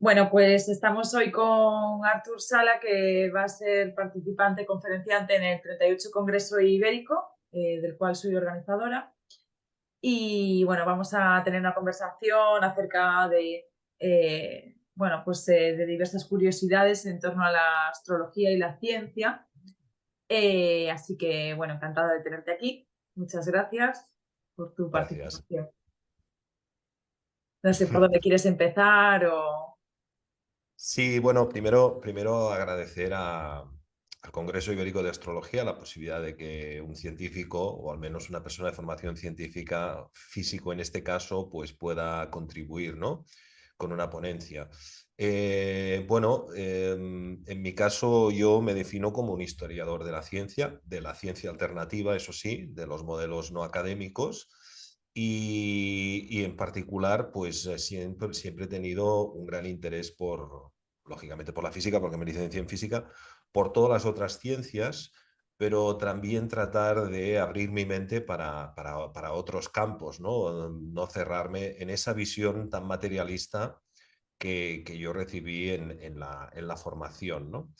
Bueno, pues estamos hoy con Artur Sala, que va a ser participante conferenciante en el 38 Congreso Ibérico, del cual soy organizadora. Y bueno, vamos a tener una conversación acerca de diversas curiosidades en torno a la astrología y la ciencia. Así que, bueno, encantada de tenerte aquí. Muchas gracias por tu Gracias. participación. No sé por dónde quieres empezar o... Sí, bueno, primero agradecer al Congreso Ibérico de Astrología la posibilidad de que un científico, o al menos una persona de formación científica, físico en este caso, pues pueda contribuir, ¿no? Con una ponencia. En mi caso yo me defino como un historiador de la ciencia alternativa, eso sí, de los modelos no académicos. Y en particular, pues siempre he tenido un gran interés lógicamente por la física, porque me licencié en física, por todas las otras ciencias, pero también tratar de abrir mi mente para otros campos, ¿no? No cerrarme en esa visión tan materialista que yo recibí en la formación, ¿no?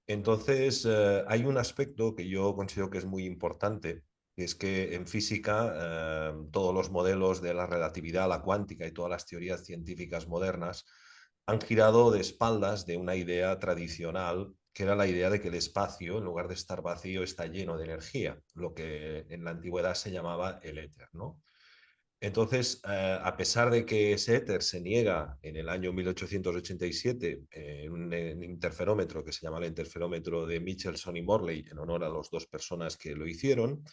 Entonces, hay un aspecto que yo considero que es muy importante, que es que en física todos los modelos de la relatividad, la cuántica y todas las teorías científicas modernas han girado de espaldas de una idea tradicional, que era la idea de que el espacio, en lugar de estar vacío, está lleno de energía, lo que en la antigüedad se llamaba el éter, ¿no? Entonces, a pesar de que ese éter se niega en el año 1887 en un interferómetro que se llama el interferómetro de Michelson y Morley, en honor a las dos personas que lo hicieron,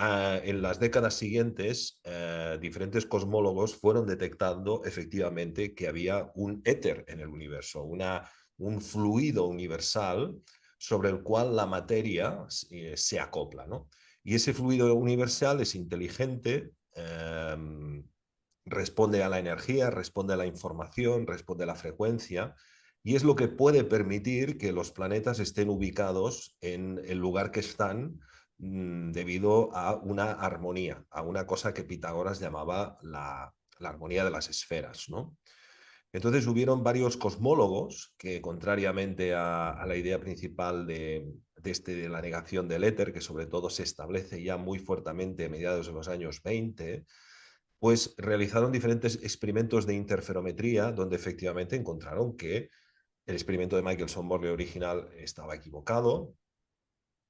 en las décadas siguientes, diferentes cosmólogos fueron detectando efectivamente que había un éter en el universo, un fluido universal sobre el cual la materia se acopla, ¿no? Y ese fluido universal es inteligente, responde a la energía, responde a la información, responde a la frecuencia, y es lo que puede permitir que los planetas estén ubicados en el lugar que están debido a una armonía, a una cosa que Pitágoras llamaba la armonía de las esferas, ¿no? Entonces hubieron varios cosmólogos que, contrariamente a la idea principal de la negación del éter, que sobre todo se establece ya muy fuertemente a mediados de los años 20, pues realizaron diferentes experimentos de interferometría donde efectivamente encontraron que el experimento de Michelson-Morley original estaba equivocado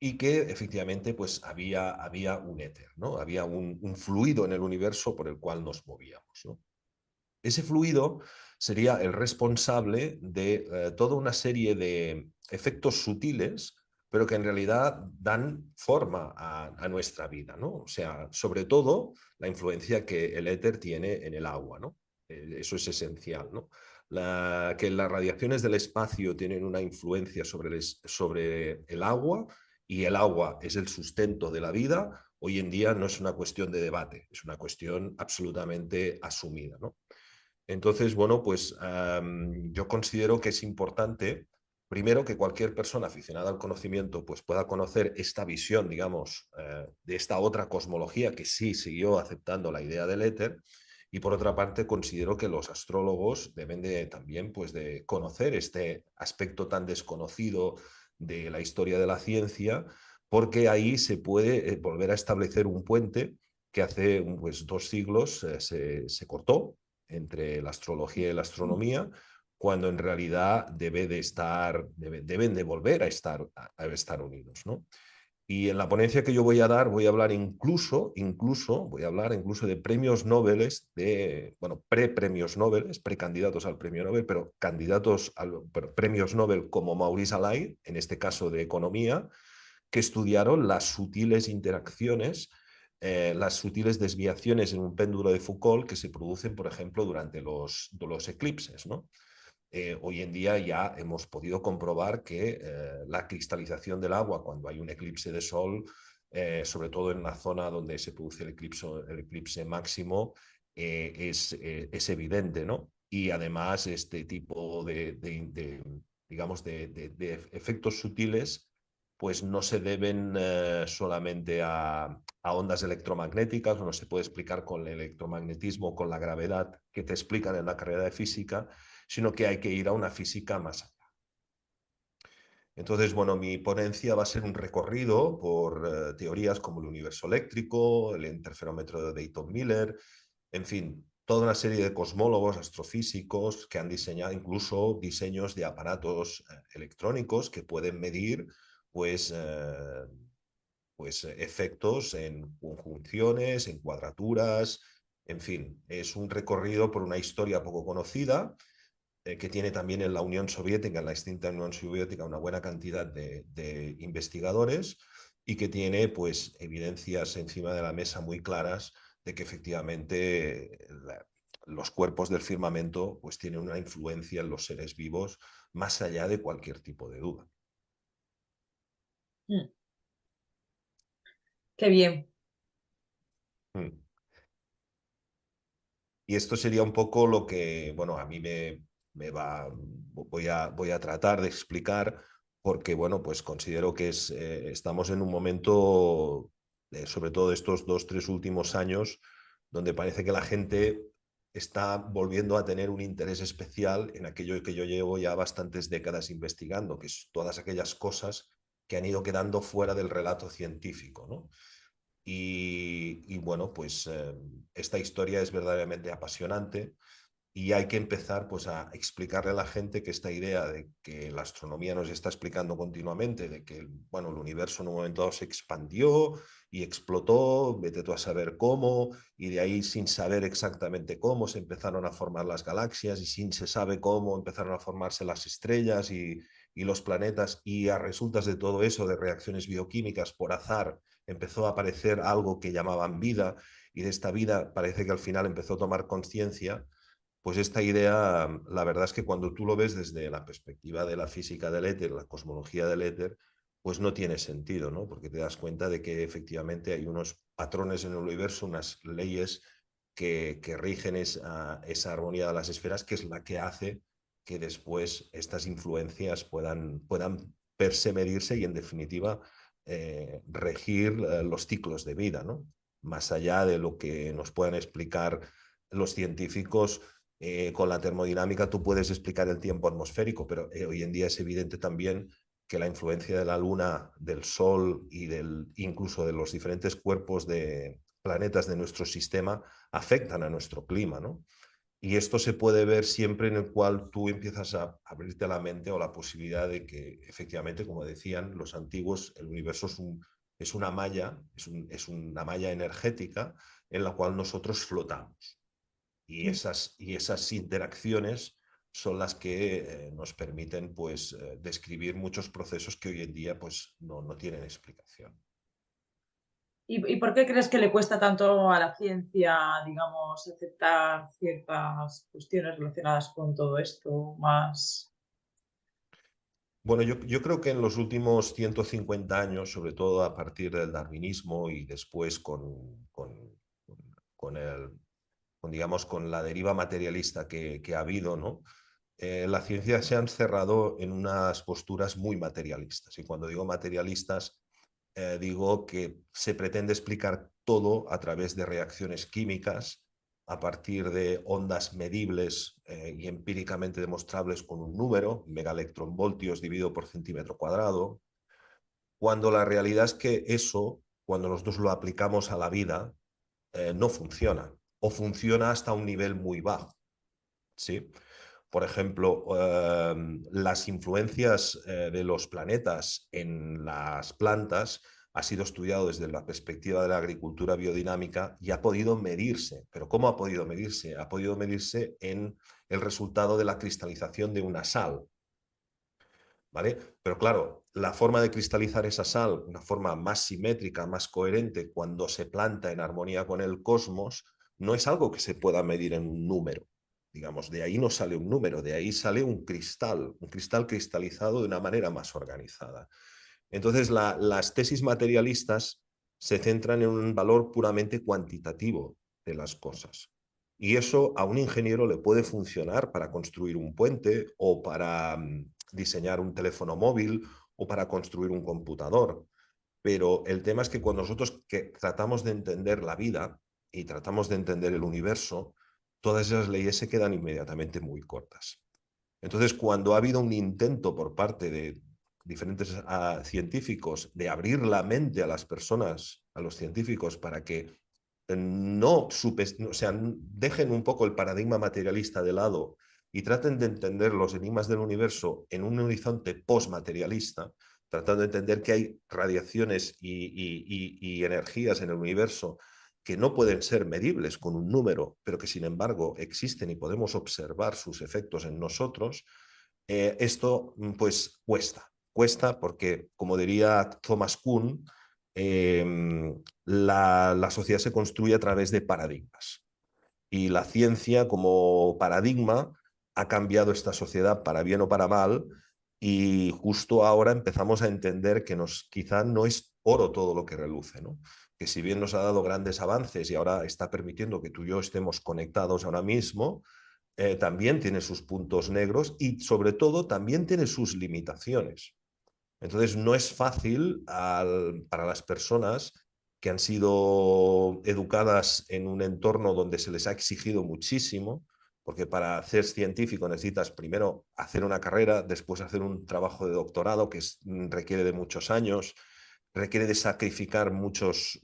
y que efectivamente pues había un éter, ¿no? Había un fluido en el universo por el cual nos movíamos, ¿no? Ese fluido sería el responsable de toda una serie de efectos sutiles, pero que en realidad dan forma a nuestra vida, ¿no? O sea, sobre todo la influencia que el éter tiene en el agua, ¿no? Eso es esencial, ¿no? Que las radiaciones del espacio tienen una influencia sobre el agua y el agua es el sustento de la vida, hoy en día no es una cuestión de debate, es una cuestión absolutamente asumida, ¿no? Entonces, bueno, pues yo considero que es importante, primero, que cualquier persona aficionada al conocimiento pues pueda conocer esta visión, digamos, de esta otra cosmología que sí siguió aceptando la idea del éter. Y por otra parte, considero que los astrólogos deben de también pues de conocer este aspecto tan desconocido de la historia de la ciencia, porque ahí se puede volver a establecer un puente que hace pues 2 siglos se cortó entre la astrología y la astronomía, cuando en realidad deben de volver a estar unidos, ¿no? Y en la ponencia que yo voy a dar, voy a hablar voy a hablar incluso de premios Nobel, bueno, pre-premios Nobel, precandidatos al premio Nobel, pero candidatos a premios Nobel como Maurice Allais, en este caso de economía, que estudiaron las sutiles interacciones, las sutiles desviaciones en un péndulo de Foucault que se producen, por ejemplo, durante los eclipses, ¿no? Hoy en día ya hemos podido comprobar que la cristalización del agua cuando hay un eclipse de sol, sobre todo en la zona donde se produce el eclipse máximo, es evidente, ¿no? Y además este tipo digamos, de efectos sutiles pues no se deben solamente a ondas electromagnéticas, no se puede explicar con el electromagnetismo, con la gravedad que te explican en la carrera de física, sino que hay que ir a una física más allá. Entonces, bueno, mi ponencia va a ser un recorrido por teorías como el universo eléctrico, el interferómetro de Dayton-Miller, en fin, toda una serie de cosmólogos, astrofísicos que han diseñado incluso diseños de aparatos electrónicos que pueden medir pues, efectos en conjunciones, en cuadraturas, en fin, es un recorrido por una historia poco conocida que tiene también en la Unión Soviética, en la extinta Unión Soviética, una buena cantidad de investigadores y que tiene pues evidencias encima de la mesa muy claras de que efectivamente los cuerpos del firmamento pues tienen una influencia en los seres vivos más allá de cualquier tipo de duda. Mm, qué bien. Mm. Y esto sería un poco lo que, bueno, a mí voy a tratar de explicar porque, bueno, pues considero que estamos en un momento, sobre todo estos 2, 3 últimos años, donde parece que la gente está volviendo a tener un interés especial en aquello que yo llevo ya bastantes décadas investigando, que es todas aquellas cosas que han ido quedando fuera del relato científico, ¿no? Bueno, pues esta historia es verdaderamente apasionante y hay que empezar pues a explicarle a la gente que esta idea de que la astronomía nos está explicando continuamente, de que bueno, el universo en un momento dado se expandió y explotó, vete tú a saber cómo, y de ahí sin saber exactamente cómo se empezaron a formar las galaxias y sin se sabe cómo empezaron a formarse las estrellas y los planetas y a resultas de todo eso, de reacciones bioquímicas por azar, empezó a aparecer algo que llamaban vida y de esta vida parece que al final empezó a tomar conciencia. Pues esta idea, la verdad es que cuando tú lo ves desde la perspectiva de la física del éter, la cosmología del éter, pues no tiene sentido, ¿no? Porque te das cuenta de que efectivamente hay unos patrones en el universo, unas leyes que rigen esa armonía de las esferas, que es la que hace que después estas influencias puedan verse, medirse y en definitiva regir los ciclos de vida, ¿no? Más allá de lo que nos puedan explicar los científicos con la termodinámica tú puedes explicar el tiempo atmosférico, pero hoy en día es evidente también que la influencia de la Luna, del Sol y incluso de los diferentes cuerpos de planetas de nuestro sistema afectan a nuestro clima, ¿no? Y esto se puede ver siempre en el cual tú empiezas a abrirte la mente o la posibilidad de que efectivamente, como decían los antiguos, el universo es una malla, es una malla energética en la cual nosotros flotamos. Y esas interacciones son las que nos permiten pues, describir muchos procesos que hoy en día pues, no tienen explicación. Y por qué crees que le cuesta tanto a la ciencia, digamos, aceptar ciertas cuestiones relacionadas con todo esto más? Bueno, yo creo que en los últimos 150 años, sobre todo a partir del darwinismo y después con el, digamos, con la deriva materialista que ha habido, ¿no? La ciencia se han cerrado en unas posturas muy materialistas. Y cuando digo materialistas, digo que se pretende explicar todo a través de reacciones químicas, a partir de ondas medibles y empíricamente demostrables con un número, megaelectronvoltios dividido por centímetro cuadrado, cuando la realidad es que eso, cuando nosotros lo aplicamos a la vida, no funciona o funciona hasta un nivel muy bajo. ¿Sí? Por ejemplo, las influencias de los planetas en las plantas ha sido estudiado desde la perspectiva de la agricultura biodinámica y ha podido medirse. ¿Pero cómo ha podido medirse? Ha podido medirse en el resultado de la cristalización de una sal. ¿Vale? Pero claro, la forma de cristalizar esa sal, una forma más simétrica, más coherente, cuando se planta en armonía con el cosmos, no es algo que se pueda medir en un número. Digamos, de ahí no sale un número, de ahí sale un cristal cristalizado de una manera más organizada. Entonces, las tesis materialistas se centran en un valor puramente cuantitativo de las cosas. Y eso a un ingeniero le puede funcionar para construir un puente o para diseñar un teléfono móvil o para construir un computador. Pero el tema es que cuando nosotros tratamos de entender la vida y tratamos de entender el universo, todas esas leyes se quedan inmediatamente muy cortas. Entonces, cuando ha habido un intento por parte de diferentes científicos de abrir la mente a las personas, a los científicos, para que o sea, dejen un poco el paradigma materialista de lado y traten de entender los enigmas del universo en un horizonte postmaterialista, tratando de entender que hay radiaciones y energías en el universo que no pueden ser medibles con un número, pero que sin embargo existen y podemos observar sus efectos en nosotros, esto pues cuesta porque, como diría Thomas Kuhn, la sociedad se construye a través de paradigmas. Y la ciencia como paradigma ha cambiado esta sociedad para bien o para mal, y justo ahora empezamos a entender que quizá no es oro todo lo que reluce, ¿no? Que si bien nos ha dado grandes avances y ahora está permitiendo que tú y yo estemos conectados ahora mismo, también tiene sus puntos negros y sobre todo también tiene sus limitaciones. Entonces, no es fácil para las personas que han sido educadas en un entorno donde se les ha exigido muchísimo, porque para ser científico necesitas primero hacer una carrera, después hacer un trabajo de doctorado que requiere de muchos años, requiere de sacrificar muchos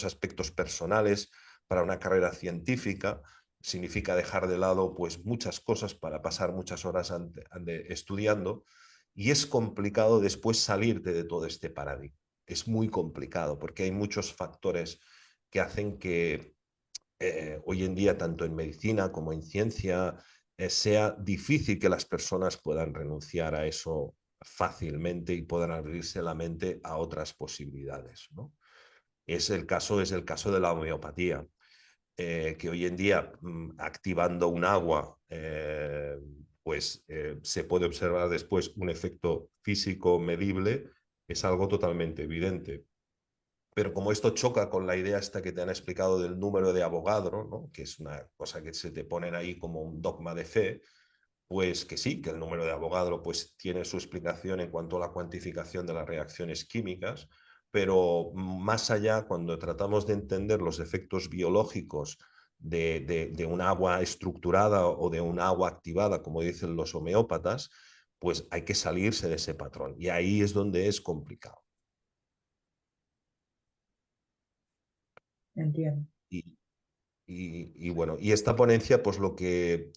aspectos personales para una carrera científica. Significa dejar de lado pues, muchas cosas para pasar muchas horas estudiando. Y es complicado después salirte de todo este paradigma. Es muy complicado porque hay muchos factores que hacen que hoy en día, tanto en medicina como en ciencia, sea difícil que las personas puedan renunciar a eso fácilmente y puedan abrirse la mente a otras posibilidades, ¿no? Es el caso de la homeopatía, que hoy en día, activando un agua, se puede observar después un efecto físico medible, es algo totalmente evidente. Pero como esto choca con la idea esta que te han explicado del número de Avogadro, ¿no? Que es una cosa que se te ponen ahí como un dogma de fe, pues que sí, que el número de Avogadro pues, tiene su explicación en cuanto a la cuantificación de las reacciones químicas, pero más allá, cuando tratamos de entender los efectos biológicos de un agua estructurada o de un agua activada, como dicen los homeópatas, pues hay que salirse de ese patrón. Y ahí es donde es complicado. Entiendo. Y, bueno, y esta ponencia, pues lo que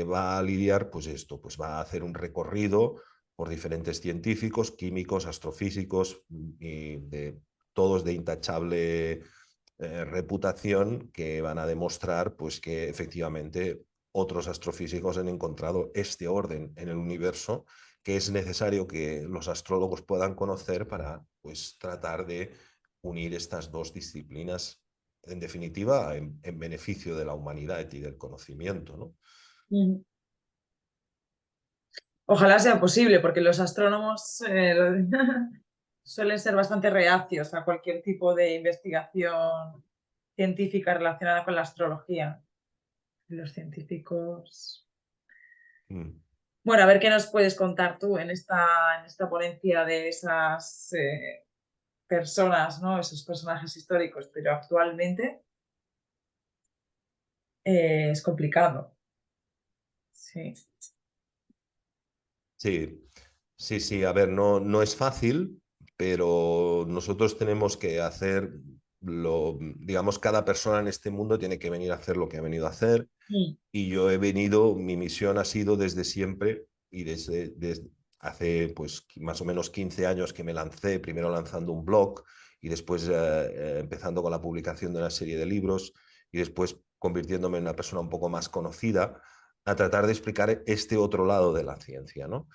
va a lidiar, pues esto, pues va a hacer un recorrido por diferentes científicos, químicos, astrofísicos, y todos de intachable reputación, que van a demostrar, pues que efectivamente otros astrofísicos han encontrado este orden en el universo que es necesario que los astrólogos puedan conocer para, pues, tratar de unir estas dos disciplinas en definitiva, en beneficio de la humanidad y del conocimiento, ¿no? Mm. Ojalá sea posible, porque los astrónomos suelen ser bastante reacios a cualquier tipo de investigación científica relacionada con la astrología. Los científicos. Mm. Bueno, a ver qué nos puedes contar tú en esta ponencia de esas personas, ¿no? Esos personajes históricos, pero actualmente es complicado. Sí. Sí, sí, sí, a ver, no es fácil, pero nosotros tenemos que hacer digamos, cada persona en este mundo tiene que venir a hacer lo que ha venido a hacer, Mm. y mi misión ha sido desde siempre y desde hace pues más o menos 15 años que me lancé, primero lanzando un blog y después empezando con la publicación de una serie de libros y después convirtiéndome en una persona un poco más conocida, a tratar de explicar este otro lado de la ciencia, ¿no?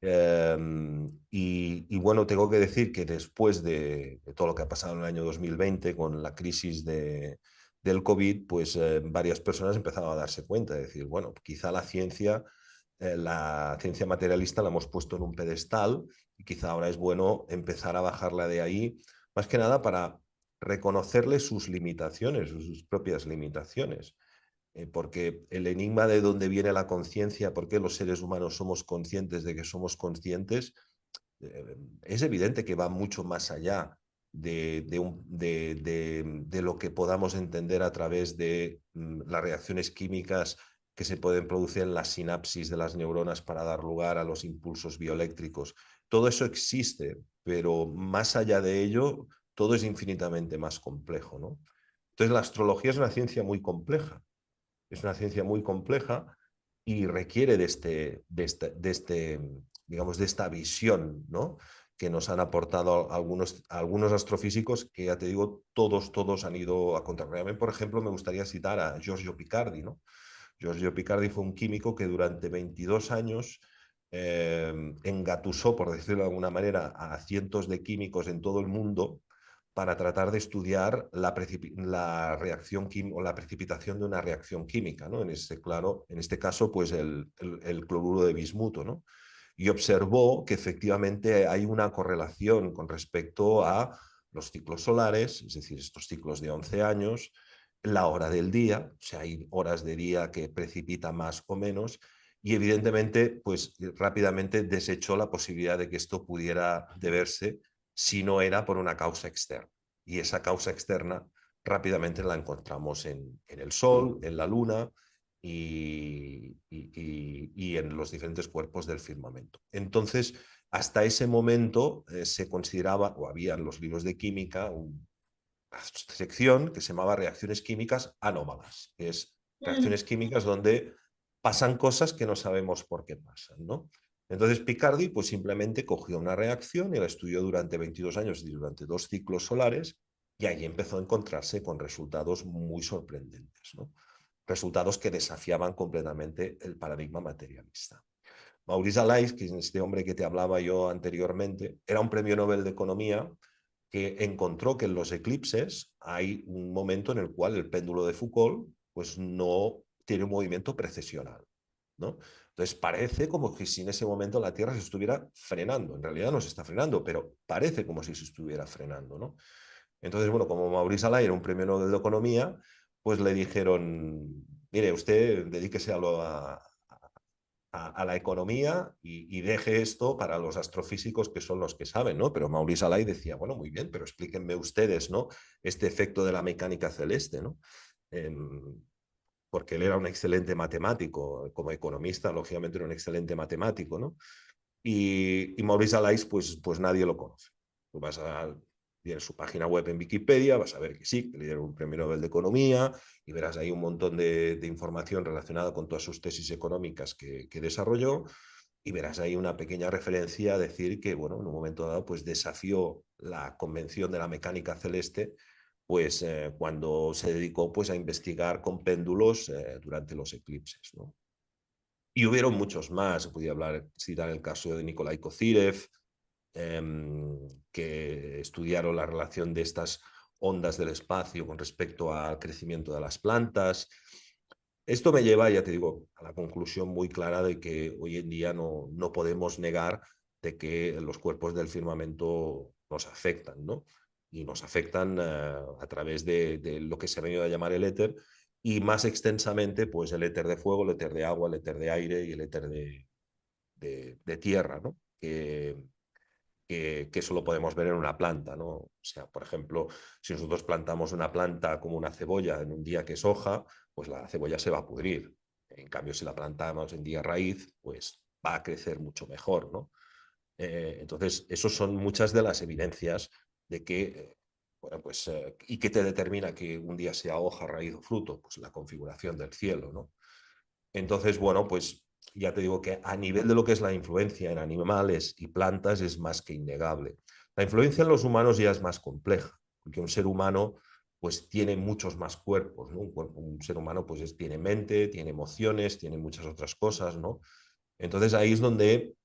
Bueno, tengo que decir que después de todo lo que ha pasado en el año 2020 con la crisis del COVID, pues varias personas empezaron a darse cuenta, de decir, bueno, quizá la ciencia materialista la hemos puesto en un pedestal y quizá ahora es bueno empezar a bajarla de ahí, más que nada para reconocerle sus limitaciones, sus propias limitaciones, porque el enigma de dónde viene la conciencia, por qué los seres humanos somos conscientes de que somos conscientes, es evidente que va mucho más allá de lo que podamos entender a través de las reacciones químicas que se pueden producir en la sinapsis de las neuronas para dar lugar a los impulsos bioeléctricos. Todo eso existe, pero más allá de ello, todo es infinitamente más complejo, ¿no? Entonces, la astrología es una ciencia muy compleja. Es una ciencia muy compleja y requiere digamos, de esta visión, ¿no? Que nos han aportado algunos astrofísicos que, ya te digo, todos han ido a contrarrearme. Por ejemplo, me gustaría citar a Giorgio Picardi, ¿no? Giorgio Picardi fue un químico que durante 22 años engatusó, por decirlo de alguna manera, a cientos de químicos en todo el mundo para tratar de estudiar la reacción o la precipitación de una reacción química, ¿no? En este caso, pues el cloruro de bismuto, ¿no? Y observó que efectivamente hay una correlación con respecto a los ciclos solares, es decir, estos ciclos de 11 años, la hora del día, o sea, hay horas de día que precipita más o menos, y evidentemente, pues rápidamente desechó la posibilidad de que esto pudiera deberse si no era por una causa externa. Y esa causa externa rápidamente la encontramos en el Sol, en la Luna y en los diferentes cuerpos del firmamento. Entonces, hasta ese momento se consideraba, o había en los libros de química, una sección que se llamaba reacciones químicas anómalas, que es reacciones químicas donde pasan cosas que no sabemos por qué pasan, ¿no? Entonces Picardi pues simplemente cogió una reacción y la estudió durante 22 años y durante 2 ciclos solares y ahí empezó a encontrarse con resultados muy sorprendentes, ¿no? Resultados que desafiaban completamente el paradigma materialista. Maurice Allais, que es este hombre que te hablaba yo anteriormente, era un premio Nobel de Economía que encontró que en los eclipses hay un momento en el cual el péndulo de Foucault pues no tiene un movimiento precesional, ¿no? Entonces parece como que si en ese momento la Tierra se estuviera frenando. En realidad no se está frenando, pero parece como si se estuviera frenando, ¿no? Entonces, bueno, como Maurice Allais era un premio Nobel de Economía, pues le dijeron, mire, usted dedíquese a la economía y deje esto para los astrofísicos que son los que saben, ¿no? Pero Maurice Allais decía, bueno, muy bien, pero explíquenme ustedes, ¿no? Este efecto de la mecánica celeste, ¿no? Eh, porque él era un excelente matemático, como economista, lógicamente era un excelente matemático, ¿no? Y Maurice Allais, pues nadie lo conoce. Tú vas a ver su página web en Wikipedia, vas a ver que sí, que le dieron un premio Nobel de Economía y verás ahí un montón de información relacionada con todas sus tesis económicas que desarrolló y verás ahí una pequeña referencia a decir que, bueno, en un momento dado, pues desafió la convención de la mecánica celeste, pues cuando se dedicó pues a investigar con péndulos durante los eclipses, ¿no? Y hubieron muchos más, podía citar el caso de Nikolai Kozyrev, que estudiaron la relación de estas ondas del espacio con respecto al crecimiento de las plantas. Esto me lleva, ya te digo, a la conclusión muy clara de que hoy en día no podemos negar de que los cuerpos del firmamento nos afectan, ¿no? Y nos afectan a través de lo que se ha venido a llamar el éter, y más extensamente, pues el éter de fuego, el éter de agua, el éter de aire y el éter de tierra, ¿no? Que eso lo podemos ver en una planta, ¿no? O sea, por ejemplo, si nosotros plantamos una planta como una cebolla en un día que es hoja, pues la cebolla se va a pudrir. En cambio, si la plantamos en día raíz, pues va a crecer mucho mejor, ¿no? Entonces, esas son muchas de las evidencias de que, bueno, pues, ¿y qué te determina que un día sea hoja, raíz o fruto? Pues la configuración del cielo, ¿no? Entonces, bueno, pues ya te digo que a nivel de lo que es la influencia en animales y plantas es más que innegable. La influencia en los humanos ya es más compleja, porque un ser humano pues tiene muchos más cuerpos, ¿no? Un ser humano pues tiene mente, tiene emociones, tiene muchas otras cosas, ¿no? Entonces ahí es donde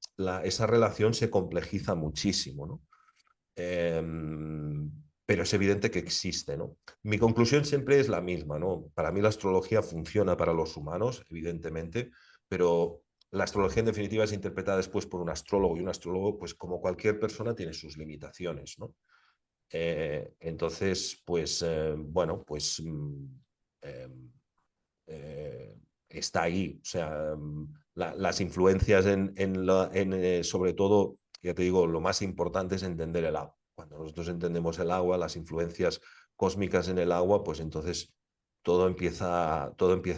esa relación se complejiza muchísimo, ¿no? Eh, pero es evidente que existe, ¿no? Mi conclusión siempre es la misma, ¿no? Para mí la astrología funciona para los humanos, evidentemente, pero la astrología en definitiva es interpretada después por un astrólogo y un astrólogo, pues como cualquier persona, tiene sus limitaciones, ¿no? Entonces, pues, bueno, pues eh, está ahí. O sea, las influencias sobre todo, ya te digo, lo más importante es entender el agua. Cuando nosotros entendemos el agua, las influencias cósmicas en el agua, pues entonces todo empieza a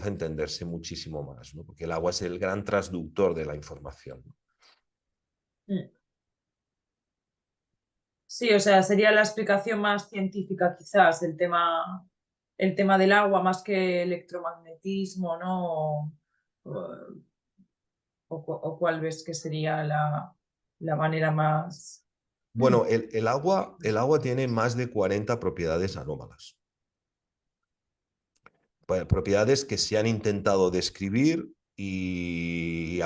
entenderse muchísimo más, ¿no? Porque el agua es el gran transductor de la información, ¿no? Mm. Sí, o sea, sería la explicación más científica quizás, el tema del agua más que electromagnetismo, ¿no? O cuál ves que sería la manera más... Bueno, el agua tiene más de 40 propiedades anómalas. Propiedades que se han intentado describir y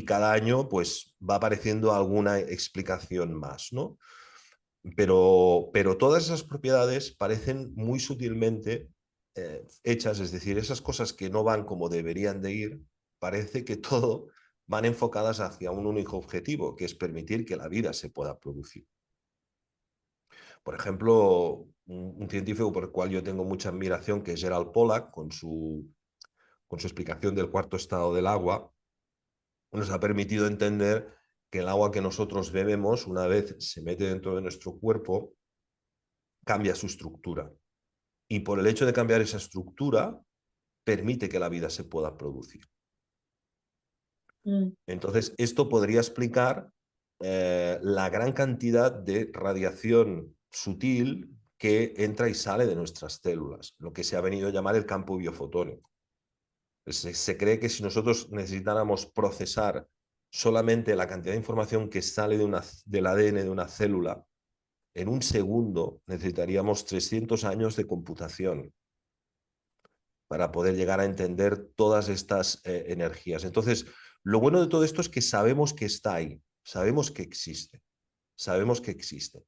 cada año pues va apareciendo alguna explicación más, ¿no? Pero todas esas propiedades parecen muy sutilmente hechas, es decir, esas cosas que no van como deberían de ir, parece que todo van enfocadas hacia un único objetivo, que es permitir que la vida se pueda producir. Por ejemplo, un científico por el cual yo tengo mucha admiración, que es Gerald Pollack, con su explicación del cuarto estado del agua, nos ha permitido entender que el agua que nosotros bebemos, una vez se mete dentro de nuestro cuerpo, cambia su estructura. Y por el hecho de cambiar esa estructura, permite que la vida se pueda producir. Mm, Entonces, esto podría explicar la gran cantidad de radiación sutil que entra y sale de nuestras células, lo que se ha venido a llamar el campo biofotónico. Se cree que si nosotros necesitáramos procesar solamente la cantidad de información que sale del ADN de una célula, en un segundo necesitaríamos 300 años de computación para poder llegar a entender todas estas energías. Entonces, lo bueno de todo esto es que sabemos que está ahí, sabemos que existe, sabemos que existe.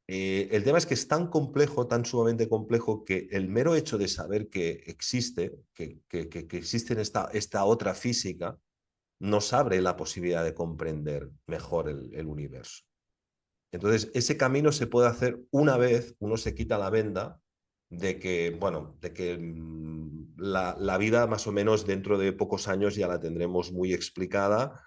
El tema es que es tan complejo, tan sumamente complejo, que el mero hecho de saber que existe, que existe en esta otra física, nos abre la posibilidad de comprender mejor el universo. Entonces, ese camino se puede hacer una vez uno se quita la venda de que, bueno, de que la vida más o menos dentro de pocos años ya la tendremos muy explicada,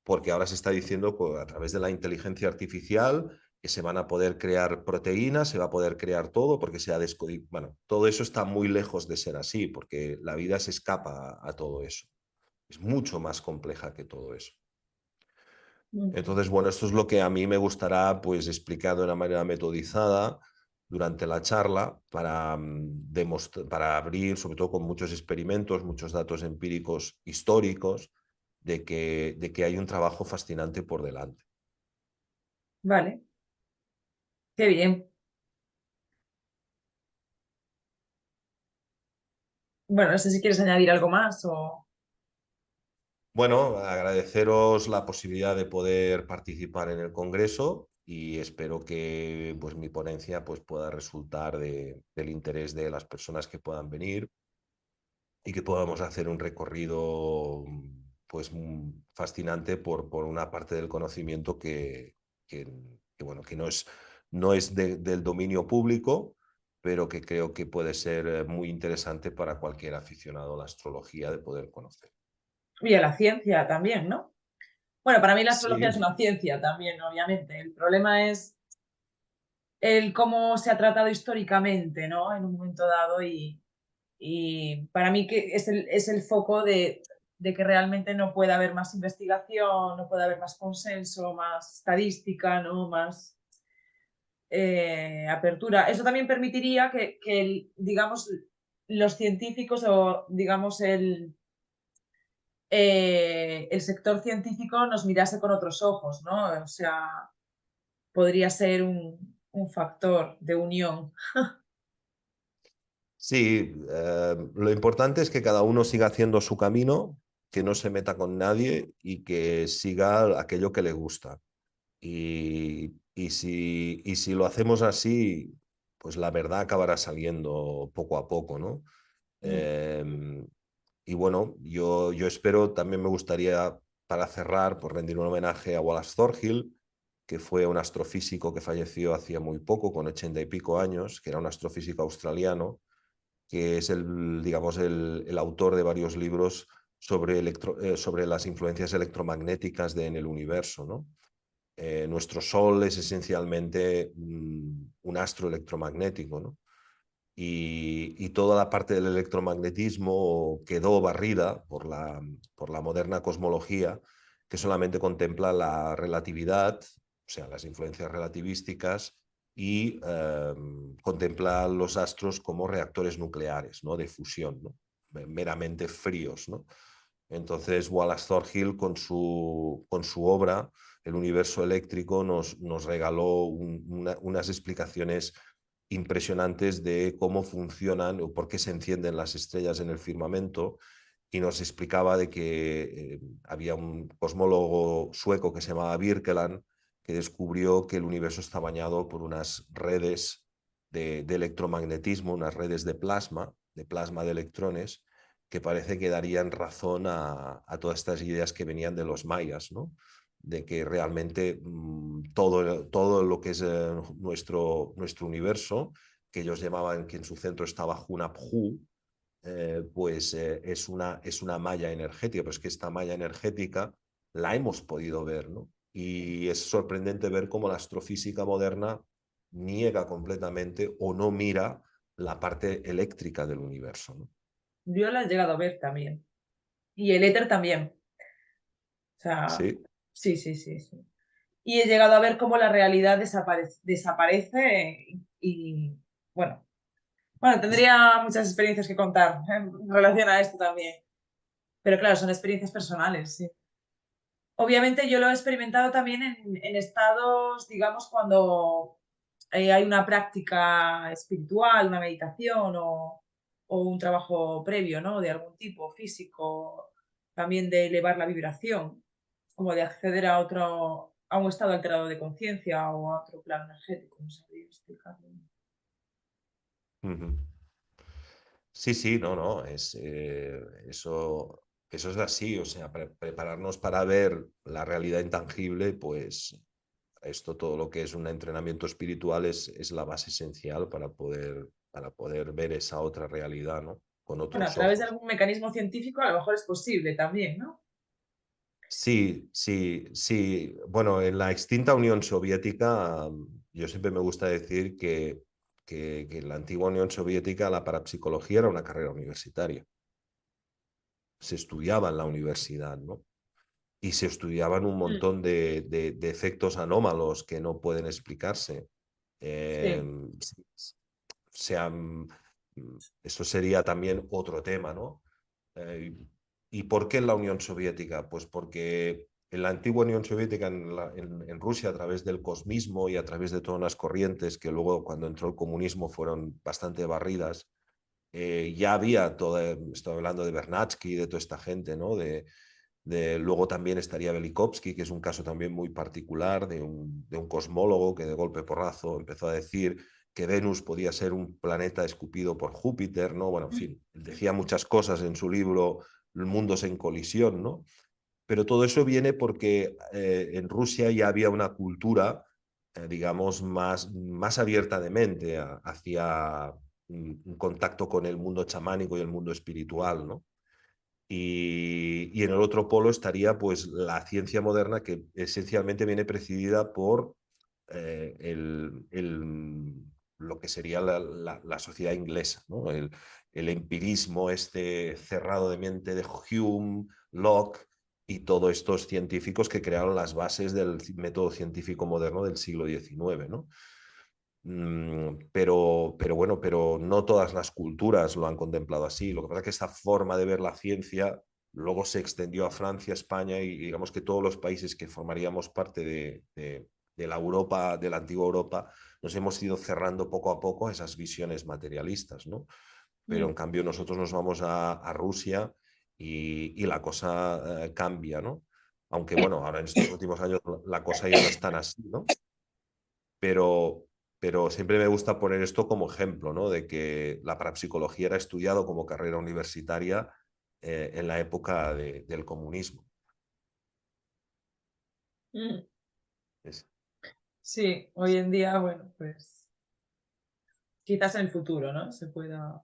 porque ahora se está diciendo pues, a través de la inteligencia artificial que se van a poder crear proteínas, se va a poder crear todo, porque se ha descodificado. Bueno, todo eso está muy lejos de ser así, porque la vida se escapa a todo eso. Es mucho más compleja que todo eso. mm. Entonces, bueno, esto es lo que a mí me gustará pues explicar de una manera metodizada durante la charla para abrir, sobre todo con muchos experimentos, muchos datos empíricos históricos, de que hay un trabajo fascinante por delante. Vale, qué bien. Bueno, no sé si quieres añadir algo más o... Bueno, agradeceros la posibilidad de poder participar en el Congreso y espero que pues, mi ponencia pues, pueda resultar del interés de las personas que puedan venir y que podamos hacer un recorrido pues fascinante por una parte del conocimiento bueno, que no es del dominio público, pero que creo que puede ser muy interesante para cualquier aficionado a la astrología de poder conocer. Y a la ciencia también, ¿no? Bueno, para mí la astrología es Sí, una ciencia también, obviamente. El problema es el cómo se ha tratado históricamente, ¿no? En un momento dado y para mí que es el foco de que realmente no puede haber más investigación, no puede haber más consenso, más estadística, ¿no? Más apertura. Eso también permitiría que digamos, los científicos o, digamos, el sector científico nos mirase con otros ojos, ¿no? O sea, podría ser un factor de unión. sí, lo importante es que cada uno siga haciendo su camino, que no se meta con nadie y que siga aquello que le gusta. Y si lo hacemos así, pues la verdad acabará saliendo poco a poco, ¿no? Mm. Eh, y bueno, yo espero, también me gustaría, para cerrar, por rendir un homenaje a Wallace Thornhill, que fue un astrofísico que falleció hacía muy poco, con 80 y pico años, que era un astrofísico australiano, que es digamos, el autor de varios libros sobre las influencias electromagnéticas en el universo, ¿no? Nuestro Sol es esencialmente un astro electromagnético, ¿no? y toda la parte del electromagnetismo quedó barrida por la moderna cosmología, que solamente contempla la relatividad, o sea, las influencias relativísticas, y contempla los astros como reactores nucleares, ¿no? De fusión, ¿no? Meramente fríos, ¿no? Entonces, Wallace Thornhill, con su obra, El universo eléctrico, nos regaló unas explicaciones impresionantes de cómo funcionan o por qué se encienden las estrellas en el firmamento, y nos explicaba de que había un cosmólogo sueco que se llamaba Birkeland, que descubrió que el universo está bañado por unas redes de electromagnetismo, unas redes de plasma de electrones, que parece que darían razón a todas estas ideas que venían de los mayas, ¿no? De que realmente todo lo que es nuestro universo, que ellos llamaban que en su centro estaba Hunabhu, pues es una malla energética, pero es que esta malla energética la hemos podido ver, ¿no? Y es sorprendente ver cómo la astrofísica moderna niega completamente o no mira la parte eléctrica del universo, ¿no? Yo la he llegado a ver también. Y el éter también. O sea, Sí. sí, sí, sí, sí. Y he llegado a ver cómo la realidad desaparece bueno, bueno, tendría muchas experiencias que contar en relación a esto también. Pero claro, son experiencias personales, sí. Obviamente yo lo he experimentado también en estados, digamos, cuando hay una práctica espiritual, una meditación o un trabajo previo, ¿no? De algún tipo, físico, también de elevar la vibración, como de acceder a otro, a un estado alterado de conciencia o a otro plano energético, no sabría explicarlo. Ujú. Sí, sí, no, no, eso es así, o sea, prepararnos para ver la realidad intangible, pues esto, todo lo que es un entrenamiento espiritual es la base esencial para poder ver esa otra realidad, ¿no? Con Bueno, a otros través de ojos. algún mecanismo científico a lo mejor es posible también, ¿no? Sí, sí, sí. Bueno, en la extinta Unión Soviética, yo siempre me gusta decir que en la antigua Unión Soviética la parapsicología era una carrera universitaria. Se estudiaba en la universidad, ¿no? Y se estudiaban un Mm, montón de efectos anómalos que no pueden explicarse. Eh, sí. sea, eso sería también otro tema, ¿no? Eh, ¿Y por qué en la Unión Soviética? Pues porque en la antigua Unión Soviética, en Rusia, a través del cosmismo y a través de todas las corrientes que luego cuando entró el comunismo fueron bastante barridas, ya había toda, estoy hablando de Bernatsky, de toda esta gente, ¿no? Luego también estaría Velikovsky, que es un caso también muy particular de un cosmólogo que de golpe porrazo empezó a decir que Venus podía ser un planeta escupido por Júpiter, ¿no? Bueno, en fin, él decía muchas cosas en su libro Mundos en colisión, ¿no? Pero todo eso viene porque en Rusia ya había una cultura, digamos, más abierta de mente hacia un contacto con el mundo chamánico y el mundo espiritual, ¿no? Y en el otro polo estaría pues la ciencia moderna, que esencialmente viene precedida por lo que sería la sociedad inglesa, ¿no? El empirismo este cerrado de mente de Hume, Locke y todos estos científicos que crearon las bases del método científico moderno del siglo XIX, ¿no? Pero bueno, pero no todas las culturas lo han contemplado así. Lo que pasa es que esta forma de ver la ciencia luego se extendió a Francia, España y digamos que todos los países que formaríamos parte de la Europa, de la antigua Europa, nos hemos ido cerrando poco a poco a esas visiones materialistas, ¿no? Pero en Mm. cambio nosotros nos vamos a Rusia y la cosa cambia, ¿no? Aunque bueno, ahora en estos últimos años la cosa ya no es tan así, ¿no? Pero, pero siempre me gusta poner esto como ejemplo, ¿no? De que la parapsicología era estudiado como carrera universitaria en la época del comunismo. Mm. Es- Sí, hoy en día, bueno, pues quizás en el futuro, ¿no? Se pueda,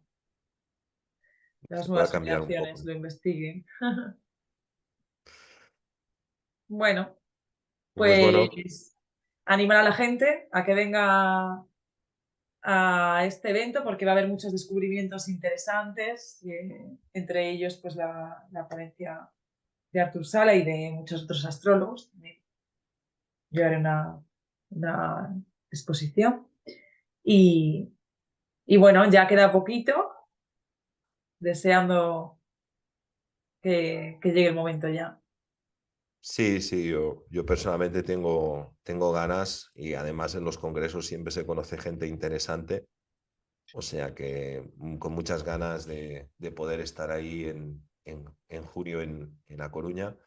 las se pueda nuevas cambiar un generaciones poco. lo investiguen. Bueno, Pues bueno, pues animar a la gente a que venga a este evento porque va a haber muchos descubrimientos interesantes, entre ellos pues la ponencia de Artur Sala y de muchos otros astrólogos. Yo haré una exposición y bueno, ya queda poquito, deseando que llegue el momento ya. Sí, sí, yo personalmente tengo ganas y además en los congresos siempre se conoce gente interesante, o sea que con muchas ganas de poder estar ahí en junio en A Coruña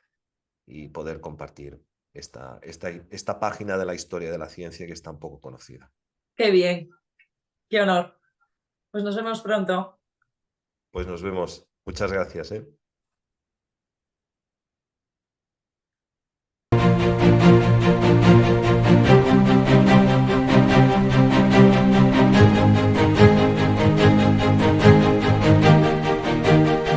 y poder compartir esta página de la historia de la ciencia que es tan poco conocida. Qué bien, qué honor. Pues nos vemos pronto. Pues nos vemos. Muchas gracias, ¿eh?